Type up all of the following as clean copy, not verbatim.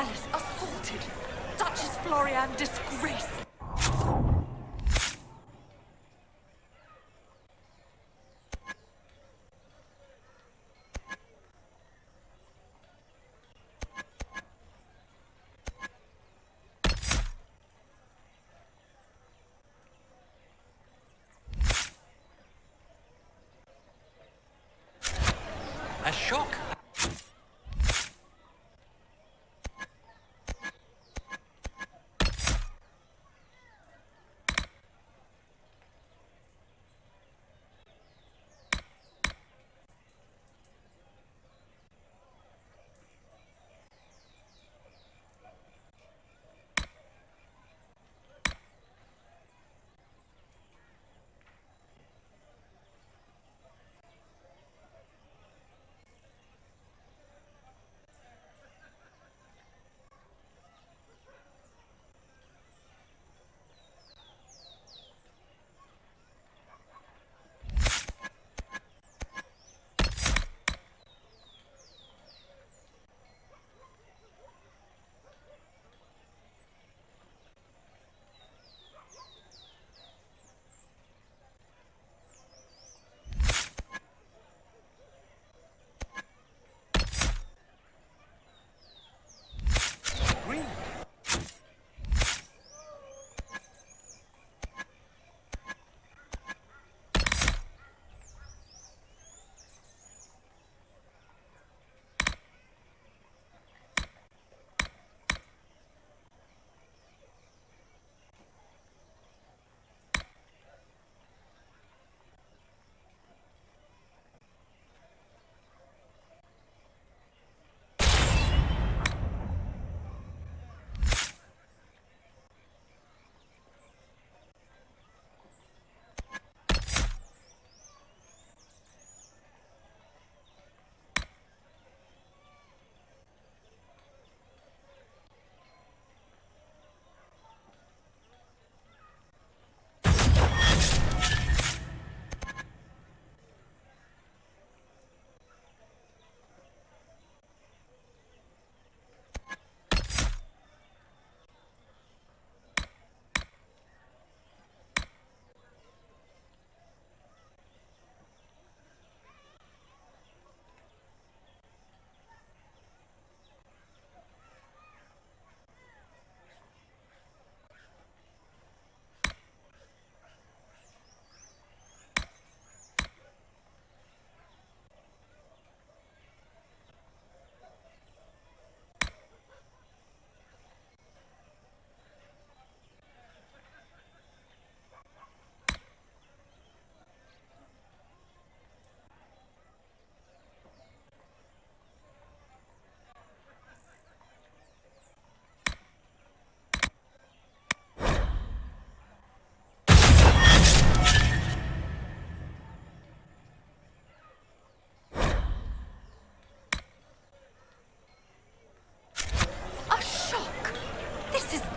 Alice assaulted. Duchess Florian disgraced. A shock.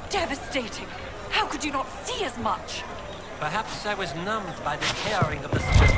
Devastating. How could you not see as much? Perhaps I was numbed by the tearing of the sky.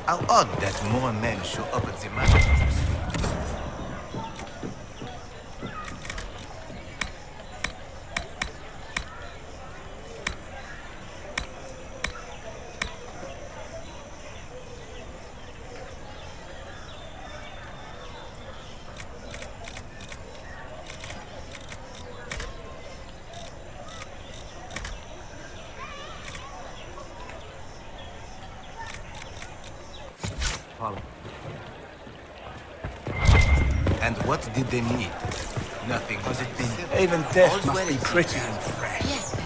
How odd that more men show up at the market. And what did they need? Nothing. Was it been? Even death All's must well be as it pretty can. and fresh. Yes.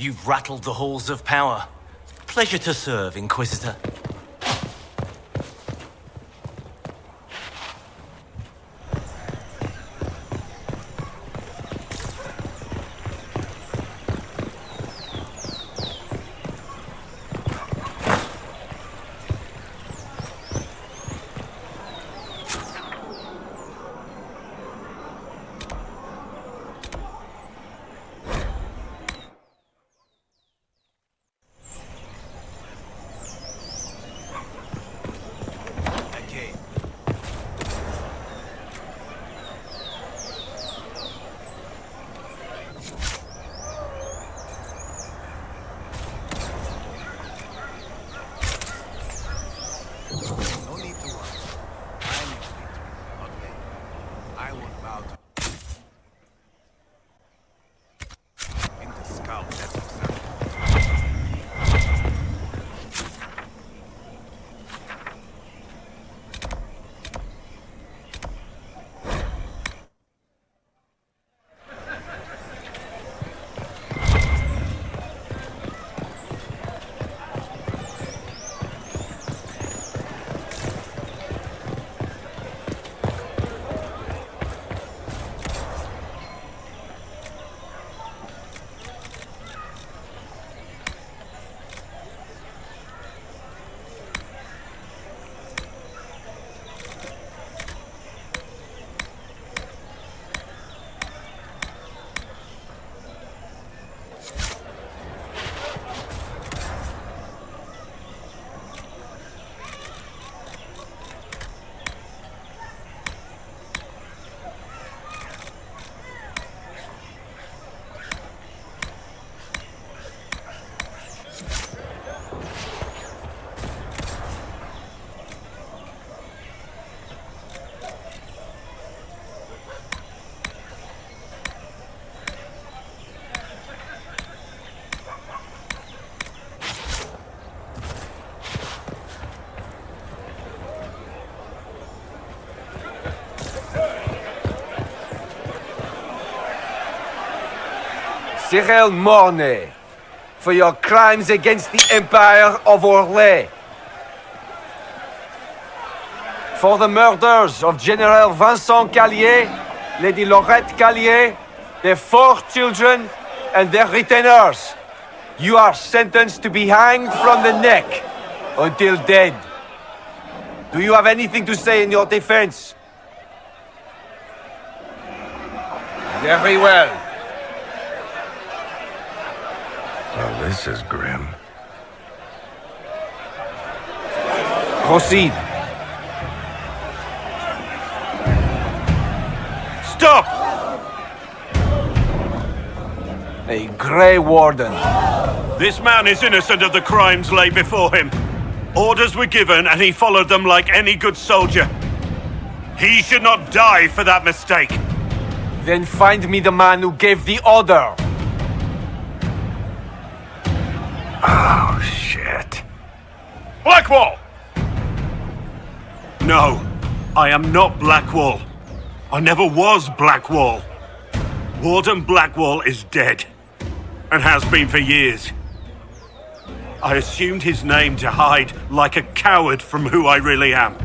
You've rattled the halls of power. Pleasure to serve, Inquisitor. No need to worry. I'm in it, not they. I won't bow to... In the scout, that's exactly. Cyril Mornay, for your crimes against the Empire of Orlais. For the murders of General Vincent Callier, Lady Laurette Callier, their 4 children, and their retainers. You are sentenced to be hanged from the neck until dead. Do you have anything to say in your defense? Very well. Well, this is grim. Proceed. Stop! A Grey Warden. This man is innocent of the crimes laid before him. Orders were given and he followed them like any good soldier. He should not die for that mistake. Then find me the man who gave the order. Oh, shit. Blackwall! No, I am not Blackwall. I never was Blackwall. Warden Blackwall is dead, and has been for years. I assumed his name to hide like a coward from who I really am.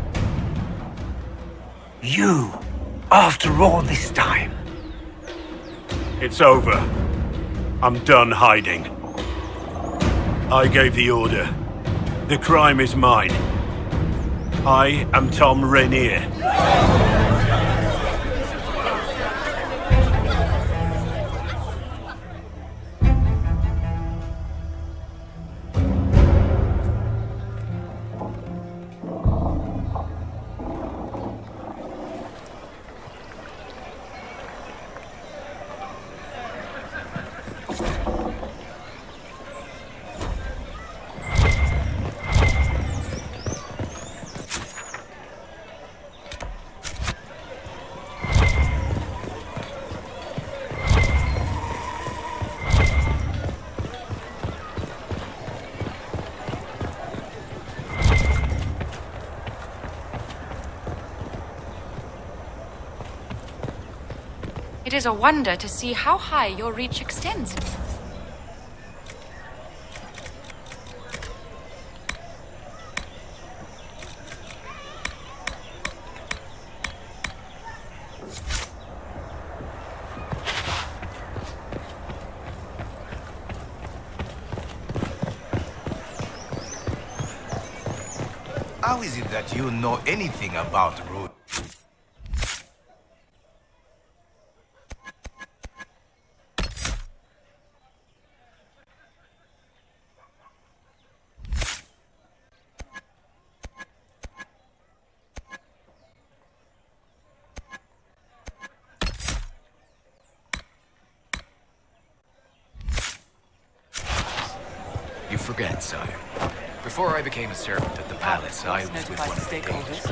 You, after all this time. It's over. I'm done hiding. I gave the order. The crime is mine. I am Tom Rainier. It is a wonder to see how high your reach extends. How is it that you know anything about road? You forget, sire. Before I became a servant at the palace, I was with one of the pages.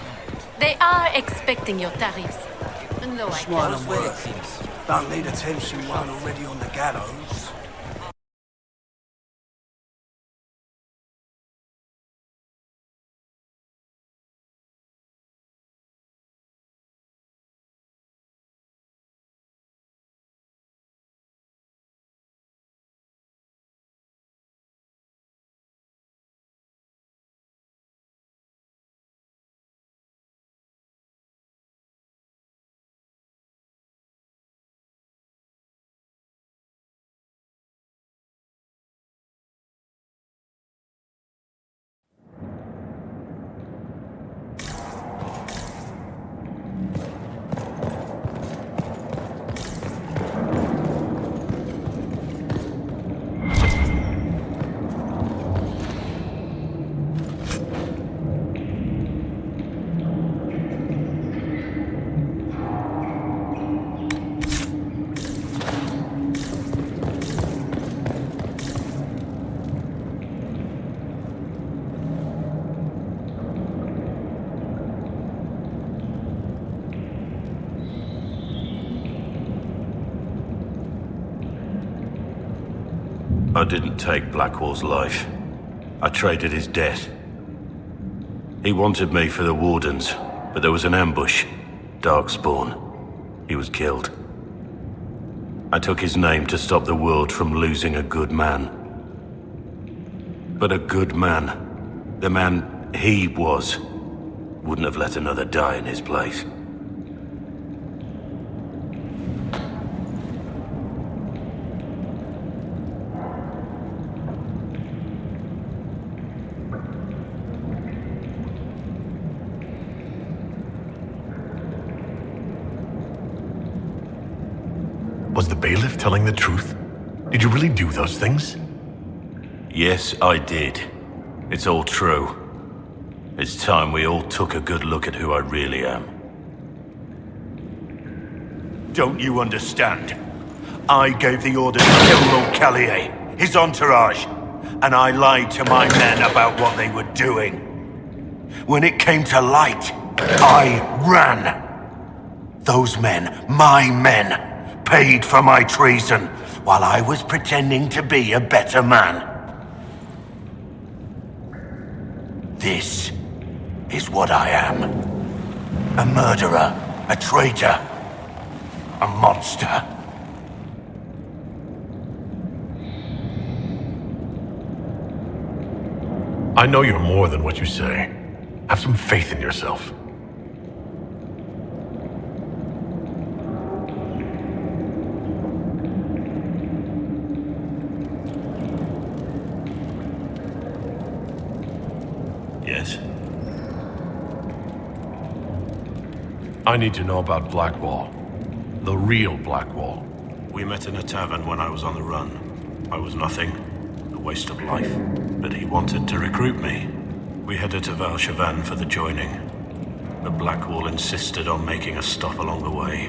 They are expecting your tariffs. No, I Swine can't. and work. Don't need attention while already on the gallows. I didn't take Blackwall's life. I traded his death. He wanted me for the Wardens, but there was an ambush. Darkspawn. He was killed. I took his name to stop the world from losing a good man. But a good man, the man he was, wouldn't have let another die in his place. Was the bailiff telling the truth? Did you really do those things? Yes, I did. It's all true. It's time we all took a good look at who I really am. Don't you understand? I gave the order to kill Lord Callier, his entourage, and I lied to my men about what they were doing. When it came to light, I ran. Those men, my men, paid for my treason, while I was pretending to be a better man. This is what I am. A murderer, a traitor, a monster. I know you're more than what you say. Have some faith in yourself. Yes? I need to know about Blackwall. The real Blackwall. We met in a tavern when I was on the run. I was nothing, a waste of life. But he wanted to recruit me. We headed to Valshavan for the joining. But Blackwall insisted on making a stop along the way.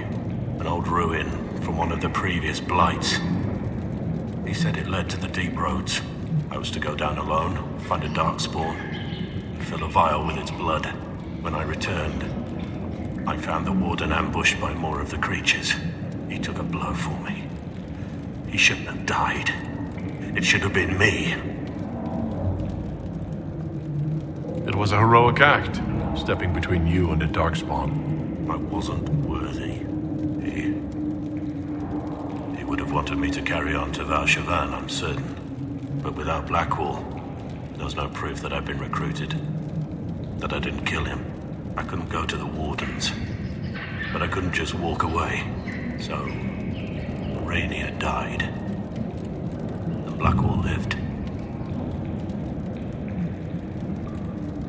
An old ruin from one of the previous blights. He said it led to the deep roads. I was to go down alone, find a darkspawn, and fill a vial with its blood. When I returned, I found the warden ambushed by more of the creatures. He took a blow for me. He shouldn't have died. It should have been me. It was a heroic act, stepping between you and a darkspawn. I wasn't worthy. He would have wanted me to carry on to Valshavan, I'm certain. But without Blackwall, there was no proof that I'd been recruited. That I didn't kill him. I couldn't go to the wardens. But I couldn't just walk away. So, Rainier died. And Blackwall lived.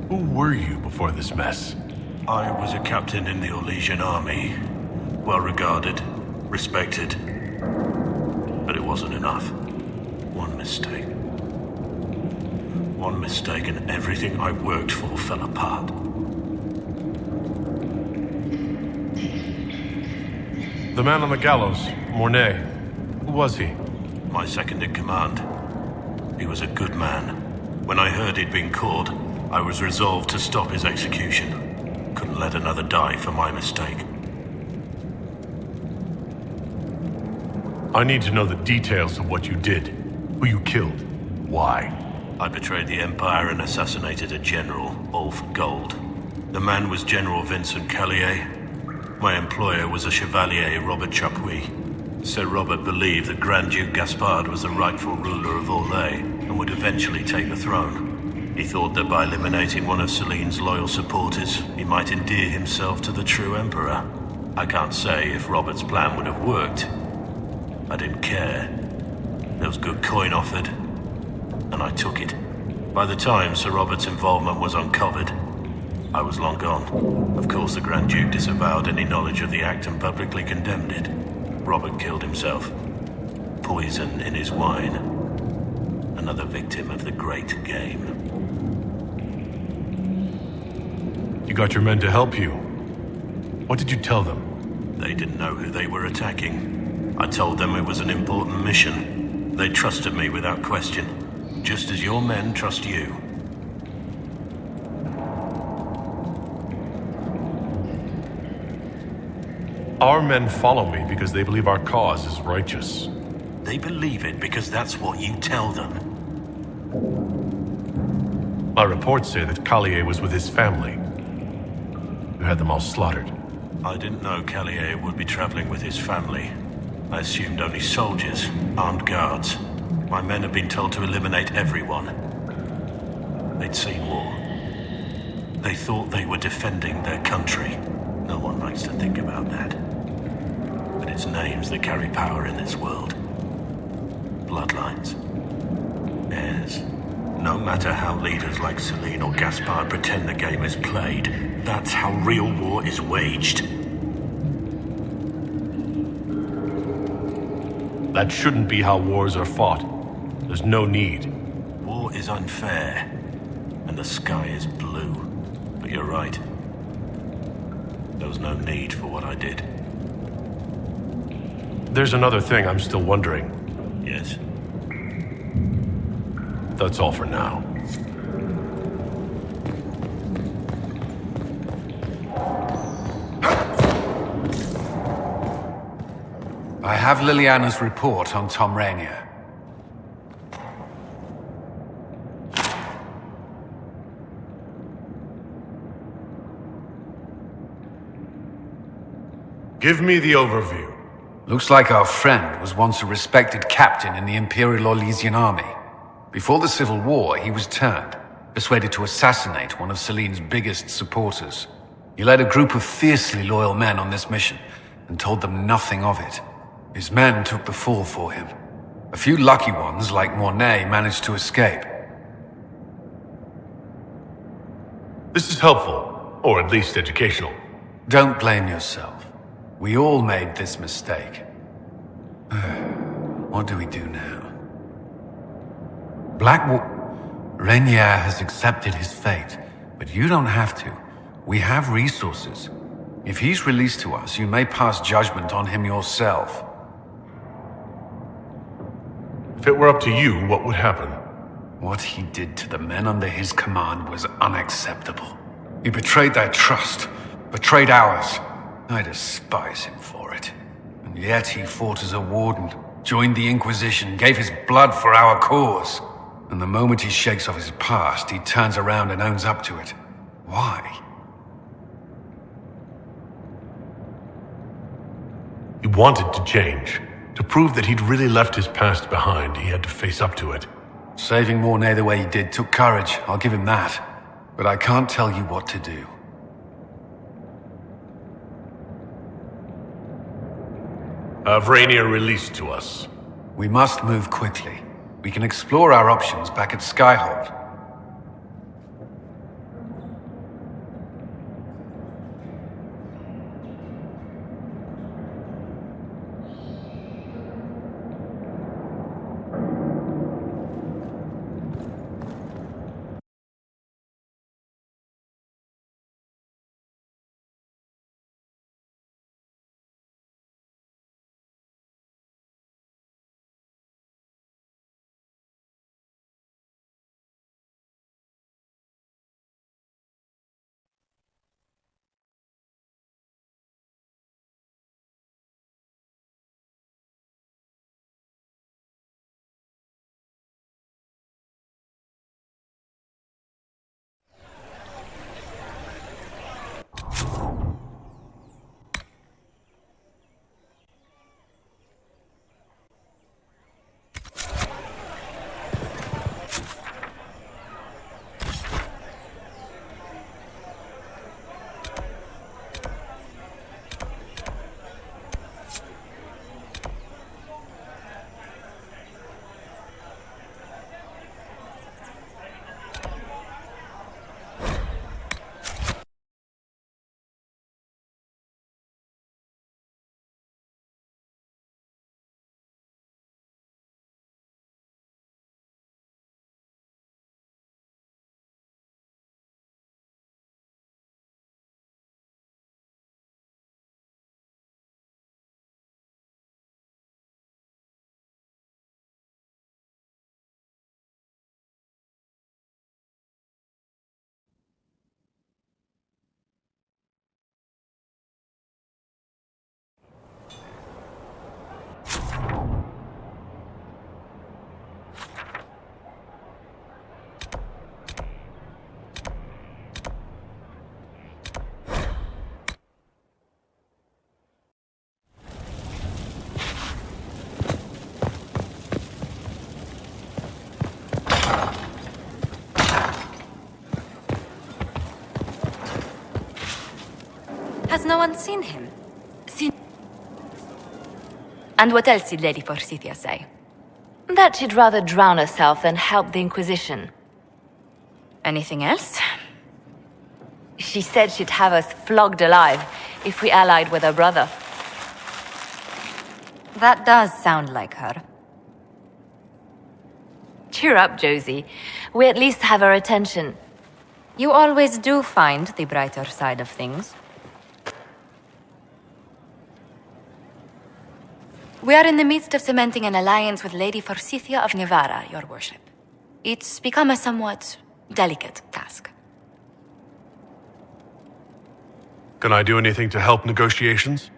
Who were you before this mess? I was a captain in the Orlesian army. Well regarded, respected. But it wasn't enough. One mistake. One mistake and everything I worked for fell apart. The man on the gallows, Mornay. Who was he? My second in command. He was a good man. When I heard he'd been caught, I was resolved to stop his execution. Couldn't let another die for my mistake. I need to know the details of what you did. Who you killed. Why? I betrayed the Empire and assassinated a general, all for gold. The man was General Vincent Callier. My employer was a Chevalier, Robert Chapuis. Sir Robert believed that Grand Duke Gaspard was the rightful ruler of Orlais and would eventually take the throne. He thought that by eliminating one of Celine's loyal supporters, he might endear himself to the true Emperor. I can't say if Robert's plan would have worked. I didn't care. There was good coin offered, and I took it. By the time Sir Robert's involvement was uncovered, I was long gone. Of course, the Grand Duke disavowed any knowledge of the act and publicly condemned it. Robert killed himself. Poison in his wine. Another victim of the great game. You got your men to help you. What did you tell them? They didn't know who they were attacking. I told them it was an important mission. They trusted me without question. Just as your men trust you. Our men follow me because they believe our cause is righteous. They believe it because that's what you tell them. My reports say that Callier was with his family. You had them all slaughtered. I didn't know Callier would be traveling with his family. I assumed only soldiers, armed guards. My men had been told to eliminate everyone. They'd seen war. They thought they were defending their country. No one likes to think about that. But it's names that carry power in this world. Bloodlines. Heirs. No matter how leaders like Celine or Gaspard pretend the game is played, that's how real war is waged. That shouldn't be how wars are fought. There's no need. War is unfair, and the sky is blue. But you're right. There was no need for what I did. There's another thing I'm still wondering. Yes. That's all for now. I have Liliana's report on Tom Rainier. Give me the overview. Looks like our friend was once a respected captain in the Imperial Orlesian army. Before the Civil War, he was turned, persuaded to assassinate one of Celine's biggest supporters. He led a group of fiercely loyal men on this mission, and told them nothing of it. His men took the fall for him. A few lucky ones, like Mornay, managed to escape. This is helpful, or at least educational. Don't blame yourself. We all made this mistake. What do we do now? Rainier has accepted his fate, but you don't have to. We have resources. If he's released to us, you may pass judgment on him yourself. If it were up to you, what would happen? What he did to the men under his command was unacceptable. He betrayed their trust, betrayed ours. I despise him for it. And yet he fought as a warden, joined the Inquisition, gave his blood for our cause. And the moment he shakes off his past, he turns around and owns up to it. Why? He wanted to change. To prove that he'd really left his past behind, he had to face up to it. Saving Mornay the way he did took courage, I'll give him that. But I can't tell you what to do. Have Rainier released to us. We must move quickly. We can explore our options back at Skyhold. Has no one seen him? And what else did Lady Forsythia say? That she'd rather drown herself than help the Inquisition. Anything else? She said she'd have us flogged alive if we allied with her brother. That does sound like her. Cheer up, Josie. We at least have her attention. You always do find the brighter side of things. We are in the midst of cementing an alliance with Lady Forsythia of Nevada, your worship. It's become a somewhat delicate task. Can I do anything to help negotiations?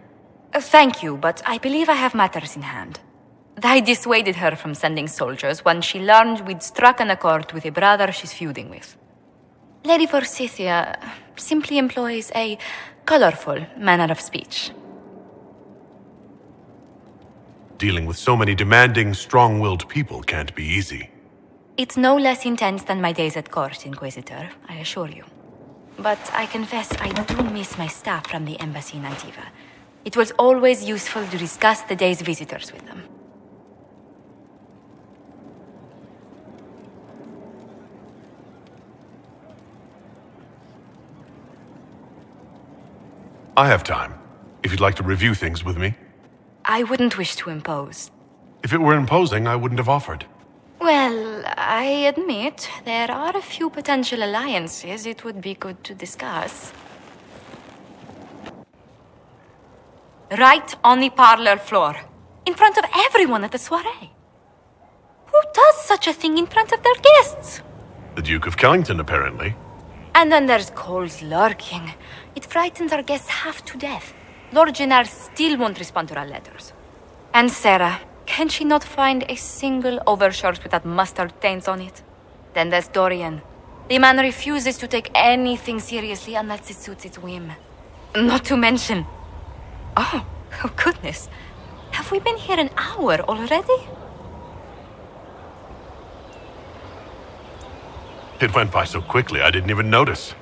Thank you, but I believe I have matters in hand. I dissuaded her from sending soldiers when she learned we'd struck an accord with a brother she's feuding with. Lady Forsythia simply employs a colorful manner of speech. Dealing with so many demanding, strong-willed people can't be easy. It's no less intense than my days at court, Inquisitor, I assure you. But I confess I do miss my staff from the embassy in Antiva. It was always useful to discuss the day's visitors with them. I have time, if you'd like to review things with me. I wouldn't wish to impose. If it were imposing, I wouldn't have offered. Well, I admit there are a few potential alliances it would be good to discuss. Right on the parlor floor, in front of everyone at the soiree. Who does such a thing in front of their guests? The Duke of Kellington, apparently. And then there's Cole's lurking. It frightens our guests half to death. Lord Gennard still won't respond to our letters. And Sarah, can she not find a single overshirt without mustard stains on it? Then there's Dorian. The man refuses to take anything seriously unless it suits its whim. Not to mention... Oh goodness. Have we been here an hour already? It went by so quickly, I didn't even notice.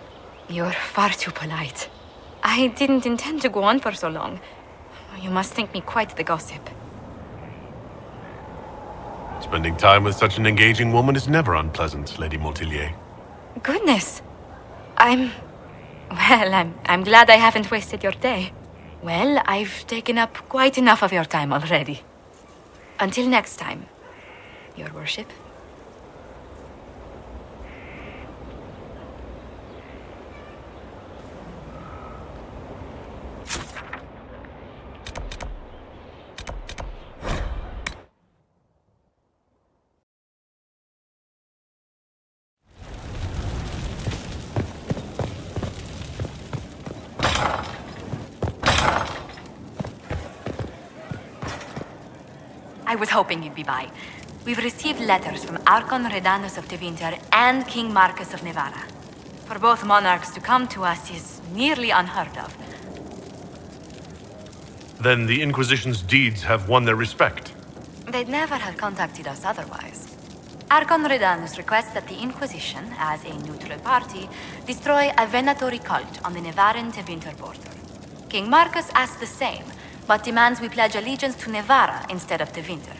You're far too polite. I didn't intend to go on for so long. You must think me quite the gossip. Spending time with such an engaging woman is never unpleasant, Lady Montillier. Goodness. I'm glad I haven't wasted your day. Well, I've taken up quite enough of your time already. Until next time, Your Worship. I was hoping you'd be by. We've received letters from Archon Redanus of Tevinter and King Marcus of Nevada. For both monarchs to come to us is nearly unheard of. Then the Inquisition's deeds have won their respect. They'd never have contacted us otherwise. Archon Redanus requests that the Inquisition, as a neutral party, destroy a venatory cult on the Nevaran-Tevinter border. King Marcus asks the same, but demands we pledge allegiance to Nevada instead of Tevinter.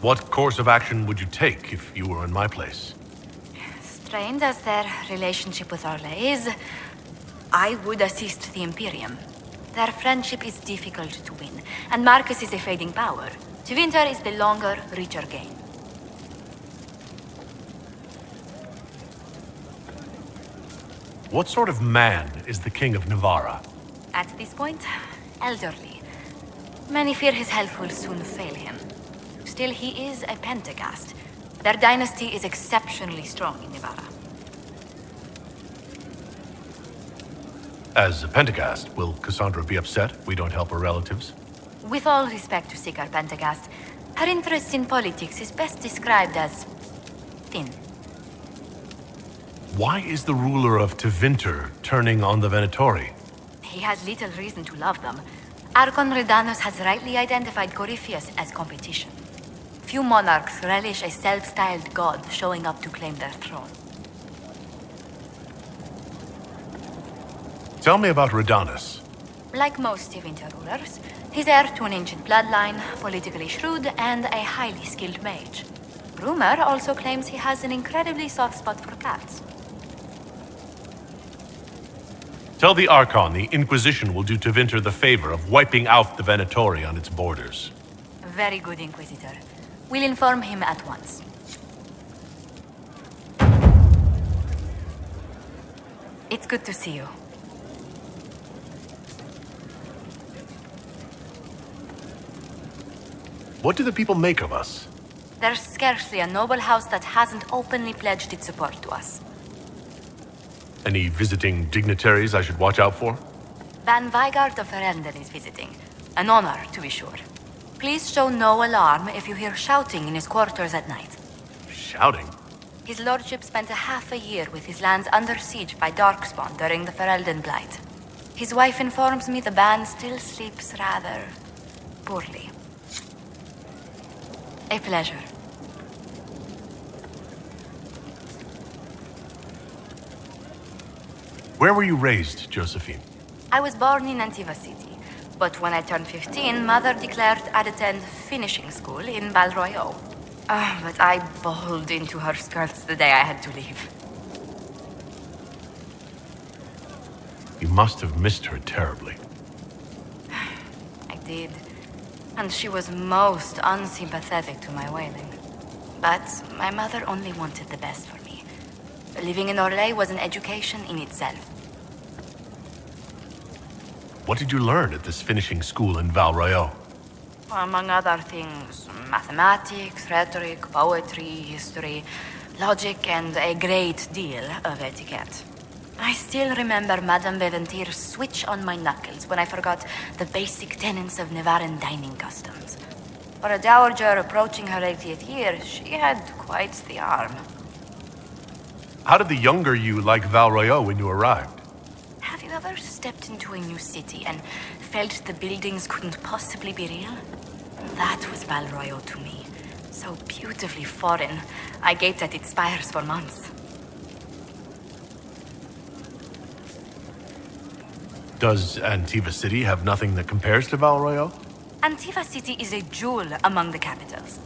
What course of action would you take if you were in my place? Strained as their relationship with Orlais is, I would assist the Imperium. Their friendship is difficult to win, and Marcus is a fading power. Tevinter is the longer, richer game. What sort of man is the King of Navarra? At this point, elderly. Many fear his health will soon fail him. Still, he is a Pentagast. Their dynasty is exceptionally strong in Navarra. As a Pentagast, will Cassandra be upset if we don't help her relatives? With all respect to Sikar Pentagast, her interest in politics is best described as thin. Why is the ruler of Tevinter turning on the Venatori? He has little reason to love them. Archon Redanus has rightly identified Corypheus as competition. Few monarchs relish a self-styled god showing up to claim their throne. Tell me about Redanus. Like most Tevinter rulers, he's heir to an ancient bloodline, politically shrewd, and a highly skilled mage. Rumor also claims he has an incredibly soft spot for cats. Tell the Archon the Inquisition will do Tevinter the favor of wiping out the Venatori on its borders. Very good, Inquisitor. We'll inform him at once. It's good to see you. What do the people make of us? There's scarcely a noble house that hasn't openly pledged its support to us. Any visiting dignitaries I should watch out for? Van Weigart of Ferelden is visiting. An honor, to be sure. Please show no alarm if you hear shouting in his quarters at night. Shouting? His lordship spent a half a year with his lands under siege by Darkspawn during the Ferelden Blight. His wife informs me the band still sleeps rather poorly. A pleasure. Where were you raised, Josephine? I was born in Antiva City, but when I turned 15, Mother declared I'd attend finishing school in Balroyo. But I bowled into her skirts the day I had to leave. You must have missed her terribly. I did. And she was most unsympathetic to my wailing. But my mother only wanted the best for me. Living in Orlais was an education in itself. What did you learn at this finishing school in Val Royal? Among other things, mathematics, rhetoric, poetry, history, logic, and a great deal of etiquette. I still remember Madame Beventir's switch on my knuckles when I forgot the basic tenets of Nevaran dining customs. For a dowager approaching her 80th year, she had quite the arm. How did the younger you like Val Royal when you arrived? Have you ever stepped into a new city and felt the buildings couldn't possibly be real? That was Val Royal to me. So beautifully foreign, I gaped at its spires for months. Does Antiva City have nothing that compares to Val Royal? Antiva City is a jewel among the capitals.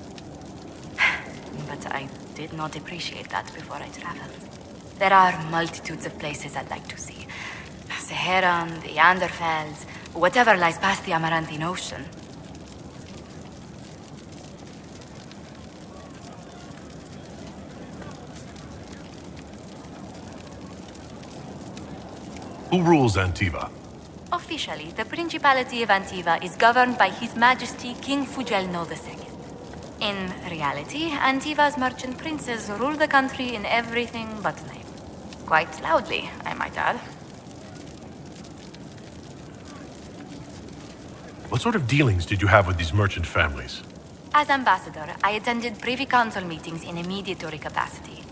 But I did not appreciate that before I traveled. There are multitudes of places I'd like to see. Seheran, the Anderfells, whatever lies past the Amaranthine Ocean. Who rules Antiva? Officially, the Principality of Antiva is governed by His Majesty King Fugelno II. In reality, Antiva's merchant princes rule the country in everything but name. Quite loudly, I might add. What sort of dealings did you have with these merchant families? As ambassador, I attended Privy Council meetings in a mediatory capacity.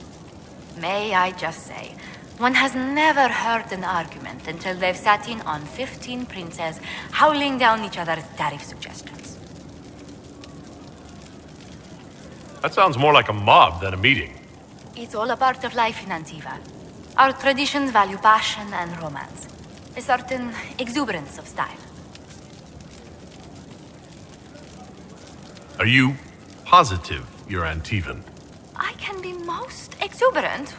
May I just say, one has never heard an argument until they've sat in on 15 princes howling down each other's tariff suggestions. That sounds more like a mob than a meeting. It's all a part of life in Antiva. Our traditions value passion and romance. A certain exuberance of style. Are you positive you're Antivan? I can be most exuberant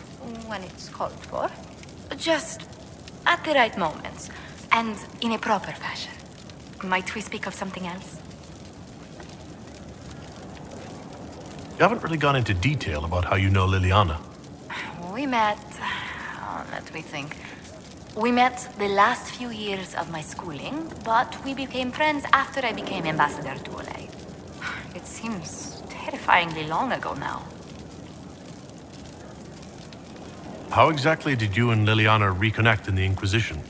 when it's called for. Just at the right moments, and in a proper fashion. Might we speak of something else? You haven't really gone into detail about how you know Liliana. We met... let me think. We met the last few years of my schooling, but we became friends after I became ambassador to Olay. It seems terrifyingly long ago now. How exactly did you and Liliana reconnect in the Inquisition?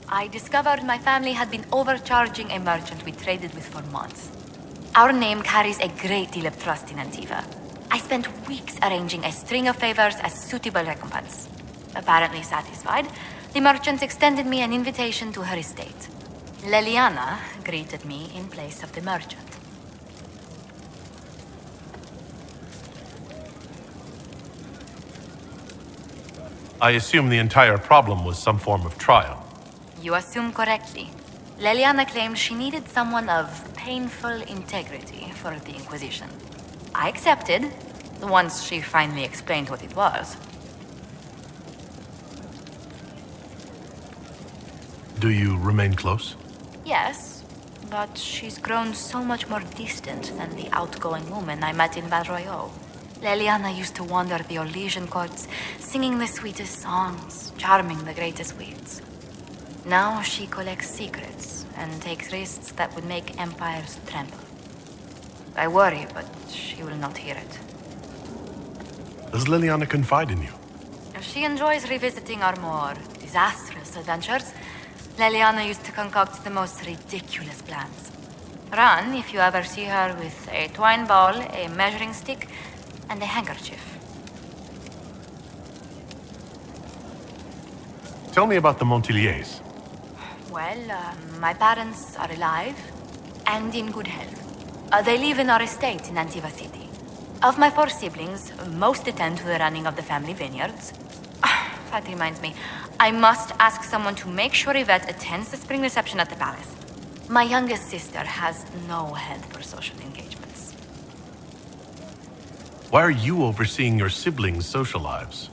I discovered my family had been overcharging a merchant we traded with for months. Our name carries a great deal of trust in Antiva. I spent weeks arranging a string of favors as suitable recompense. Apparently satisfied, the merchant extended me an invitation to her estate. Liliana greeted me in place of the merchant. I assume the entire problem was some form of trial. You assume correctly. Liliana claimed she needed someone of painful integrity for the Inquisition. I accepted, once she finally explained what it was. Do you remain close? Yes, but she's grown so much more distant than the outgoing woman I met in Val Royal. Liliana used to wander the Orlesian courts, singing the sweetest songs, charming the greatest wits. Now she collects secrets and takes risks that would make empires tremble. I worry, but she will not hear it. Does Liliana confide in you? She enjoys revisiting our more disastrous adventures. Liliana used to concoct the most ridiculous plans. Run if you ever see her with a twine ball, a measuring stick, and a handkerchief. Tell me about the Montiliers. Well, my parents are alive and in good health. They live in our estate in Antiva City. Of my 4 siblings, most attend to the running of the family vineyards. That reminds me, I must ask someone to make sure Yvette attends the spring reception at the palace. My youngest sister has no head for social engagements. Why are you overseeing your siblings' social lives?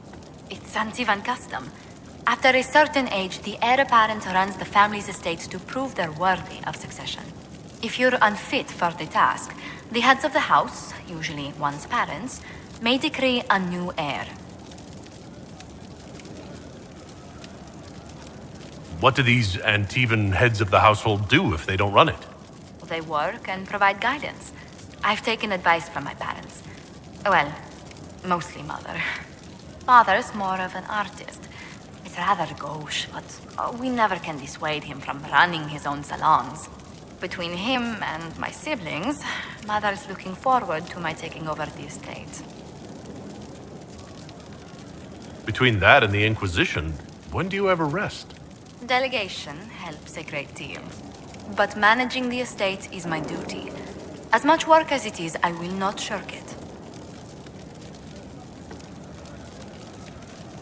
It's Antivan custom. After a certain age, the heir apparent runs the family's estate to prove they're worthy of succession. If you're unfit for the task, the heads of the house, usually one's parents, may decree a new heir. What do these Antivan heads of the household do if they don't run it? They work and provide guidance. I've taken advice from my parents. Well, mostly mother. Father's more of an artist. It's rather gauche, but we never can dissuade him from running his own salons. Between him and my siblings, Mother's looking forward to my taking over the estate. Between that and the Inquisition, when do you ever rest? Delegation helps a great deal. But managing the estate is my duty. As much work as it is, I will not shirk it.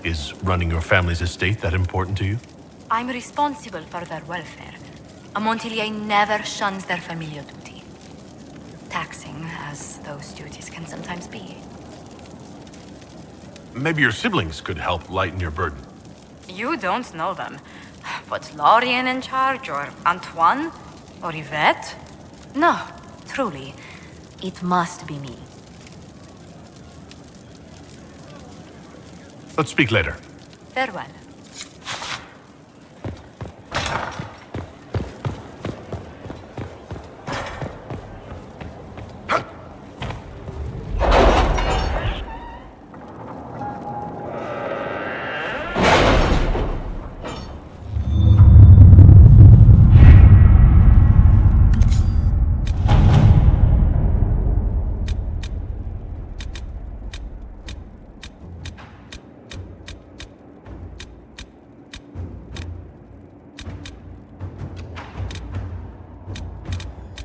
Is running your family's estate that important to you? I'm responsible for their welfare. A Montilier never shuns their familial duty. Taxing as those duties can sometimes be. Maybe your siblings could help lighten your burden. You don't know them. But Lorien in charge, or Antoine, or Yvette? No, truly. It must be me. Let's speak later. Farewell.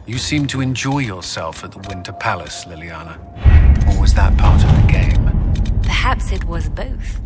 You seem to enjoy yourself at the Winter Palace, Liliana. Or was that part of the game? Perhaps it was both.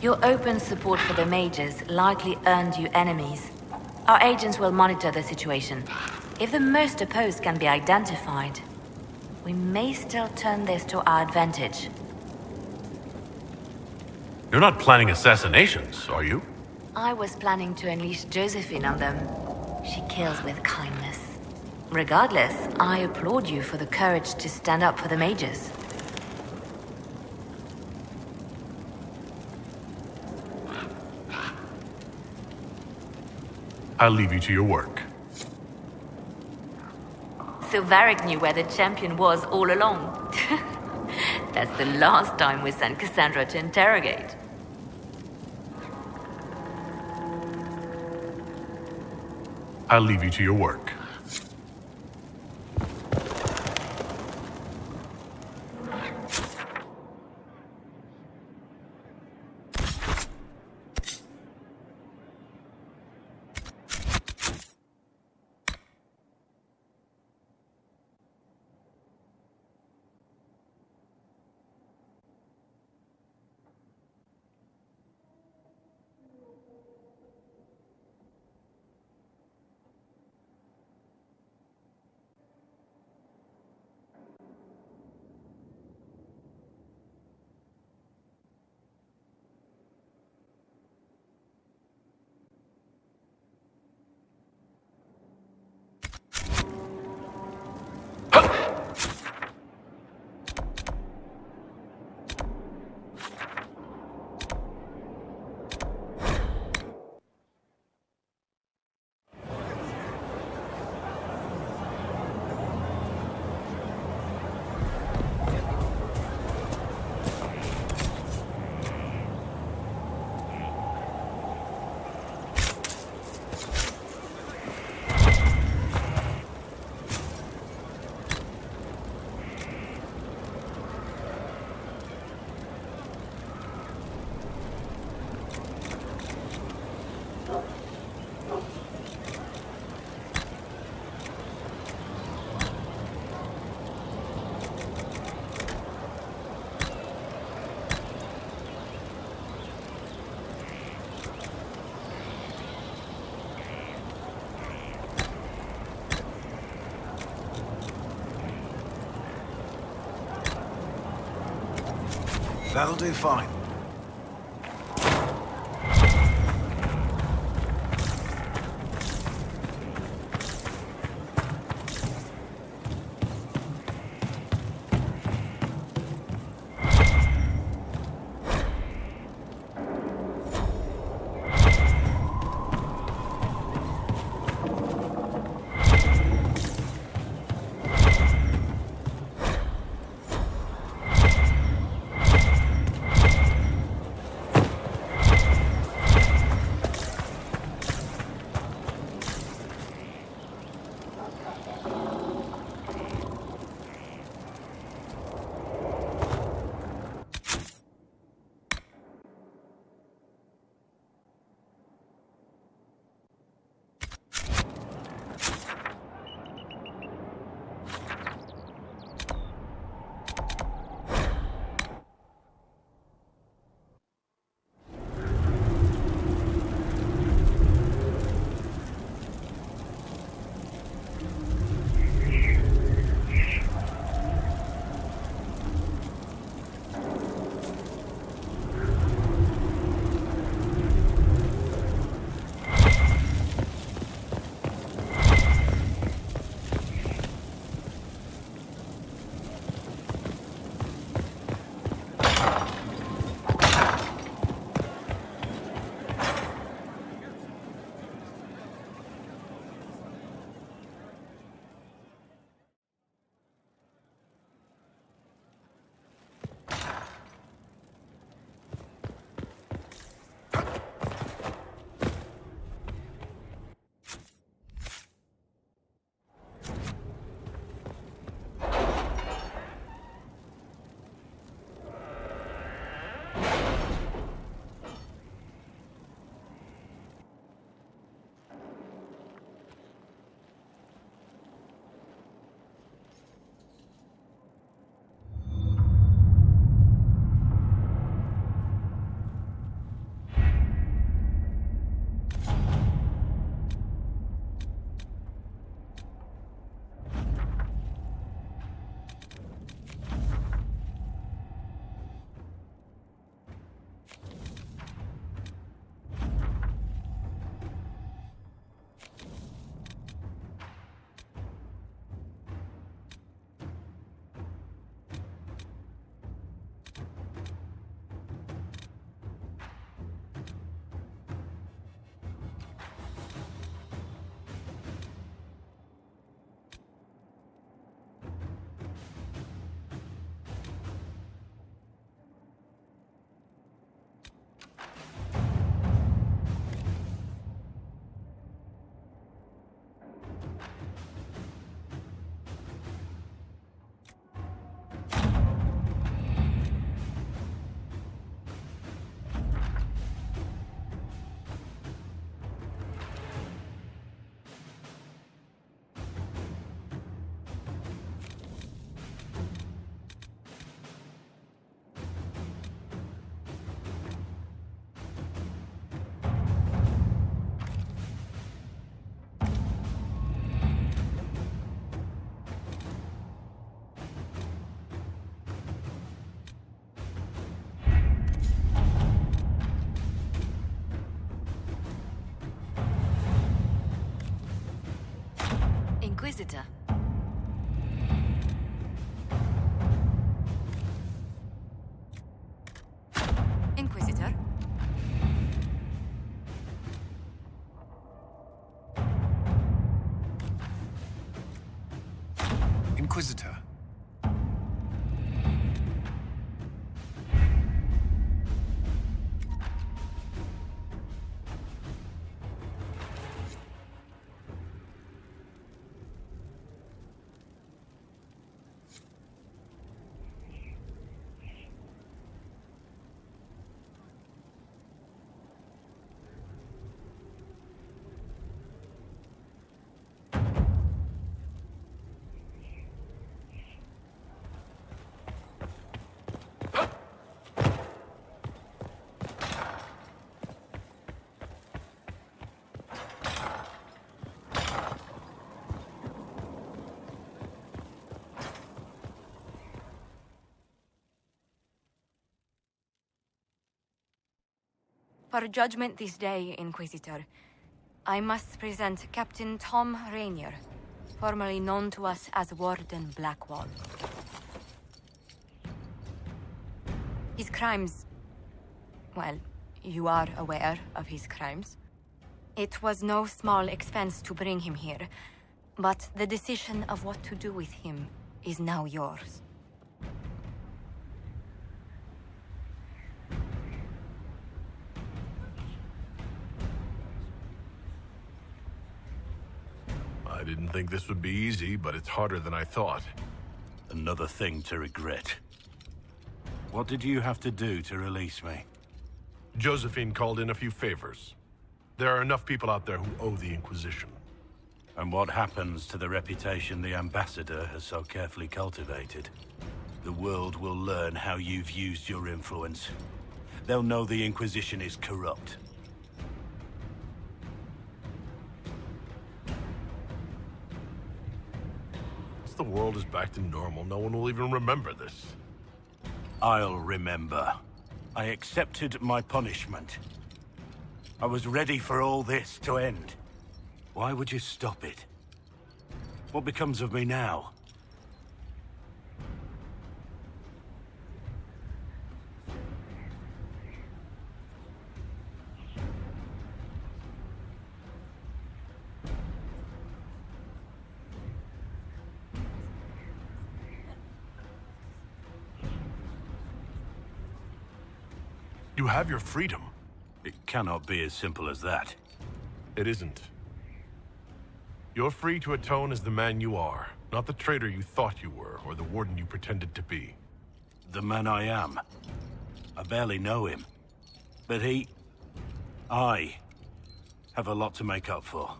Your open support for the mages likely earned you enemies. Our agents will monitor the situation. If the most opposed can be identified, we may still turn this to our advantage. You're not planning assassinations, are you? I was planning to unleash Josephine on them. She kills with kindness. Regardless, I applaud you for the courage to stand up for the mages. I'll leave you to your work. so Varric knew where the champion was all along. That's the last time we sent Cassandra to interrogate. I'll leave you to your work. That'll do fine. Inquisitor. Inquisitor? Inquisitor. For judgment this day, Inquisitor, I must present Captain Tom Rainier, formerly known to us as Warden Blackwall. His crimes... well, you are aware of his crimes. It was no small expense to bring him here, but the decision of what to do with him is now yours. I didn't think this would be easy, but it's harder than I thought. Another thing to regret. What did you have to do to release me? Josephine called in a few favors. There are enough people out there who owe the Inquisition. And what happens to the reputation the Ambassador has so carefully cultivated? The world will learn how you've used your influence. They'll know the Inquisition is corrupt. Once the world is back to normal, no one will even remember this. I'll remember. I accepted my punishment. I was ready for all this to end. Why would you stop it? What becomes of me now? You have your freedom. It cannot be as simple as that. It isn't. You're free to atone as the man you are, not the traitor you thought you were, or the warden you pretended to be. The man I am. I barely know him. But I have a lot to make up for.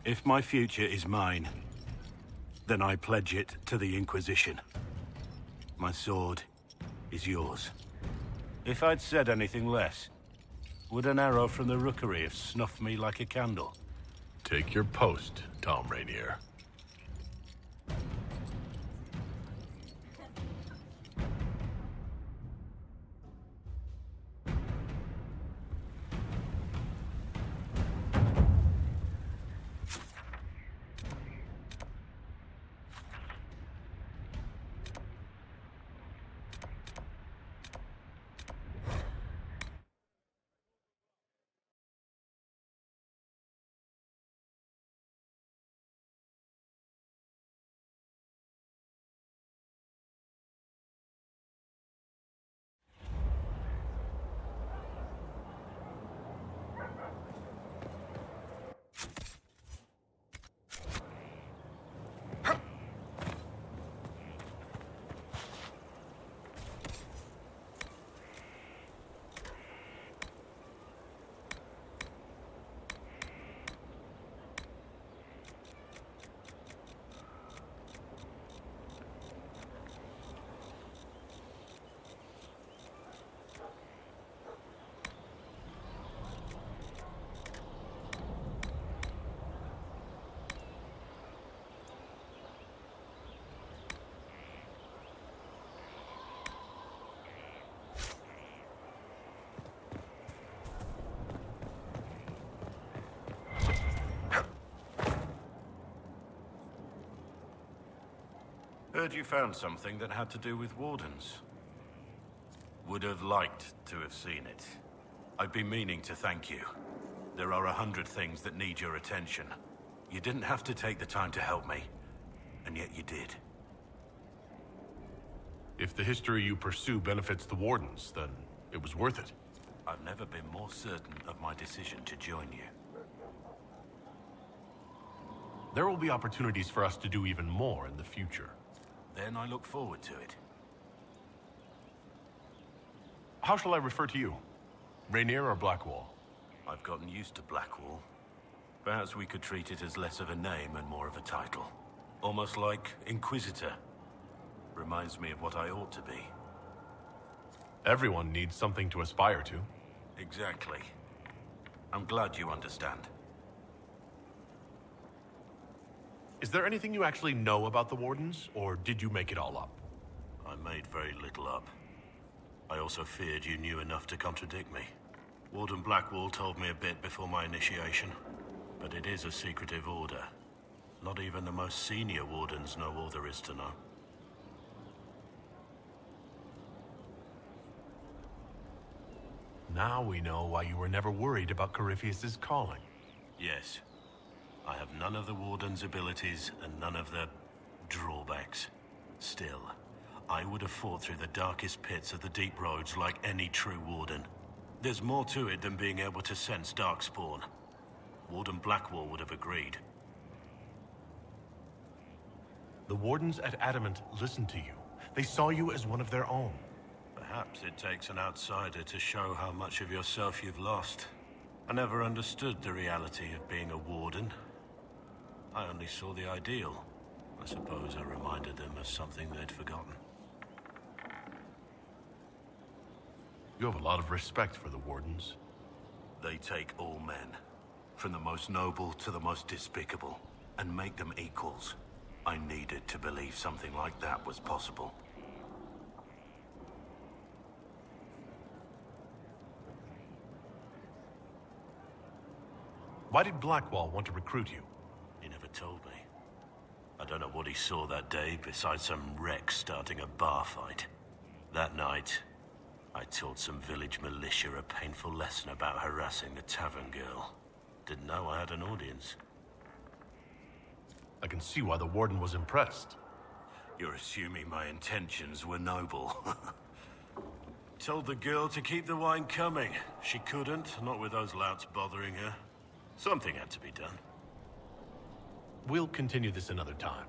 If my future is mine, then I pledge it to the Inquisition. My sword is yours. If I'd said anything less, would an arrow from the rookery have snuffed me like a candle? Take your post, Tom Rainier. Heard you found something that had to do with wardens. Would have liked to have seen it. I've been meaning to thank you. There are 100 things that need your attention. You didn't have to take the time to help me, and yet you did. If the history you pursue benefits the Wardens, then it was worth it. I've never been more certain of my decision to join you. There will be opportunities for us to do even more in the future. Then I look forward to it. How shall I refer to you? Rainier or Blackwall? I've gotten used to Blackwall. Perhaps we could treat it as less of a name and more of a title. Almost like Inquisitor. Reminds me of what I ought to be. Everyone needs something to aspire to. Exactly. I'm glad you understand. Is there anything you actually know about the Wardens, or did you make it all up? I made very little up. I also feared you knew enough to contradict me. Warden Blackwall told me a bit before my initiation, but it is a secretive order. Not even the most senior Wardens know all there is to know. Now we know why you were never worried about Corypheus's calling. Yes. I have none of the Warden's abilities and none of the drawbacks. Still, I would have fought through the darkest pits of the deep roads like any true Warden. There's more to it than being able to sense darkspawn. Warden Blackwall would have agreed. The Wardens at Adamant listened to you. They saw you as one of their own. Perhaps it takes an outsider to show how much of yourself you've lost. I never understood the reality of being a Warden. I only saw the ideal. I suppose I reminded them of something they'd forgotten. You have a lot of respect for the Wardens. They take all men, from the most noble to the most despicable, and make them equals. I needed to believe something like that was possible. Why did Blackwall want to recruit you? He never told me. I don't know what he saw that day besides some wreck starting a bar fight. That night, I taught some village militia a painful lesson about harassing the tavern girl. Didn't know I had an audience. I can see why the Warden was impressed. You're assuming my intentions were noble. Told the girl to keep the wine coming. She couldn't, not with those louts bothering her. Something had to be done. We'll continue this another time.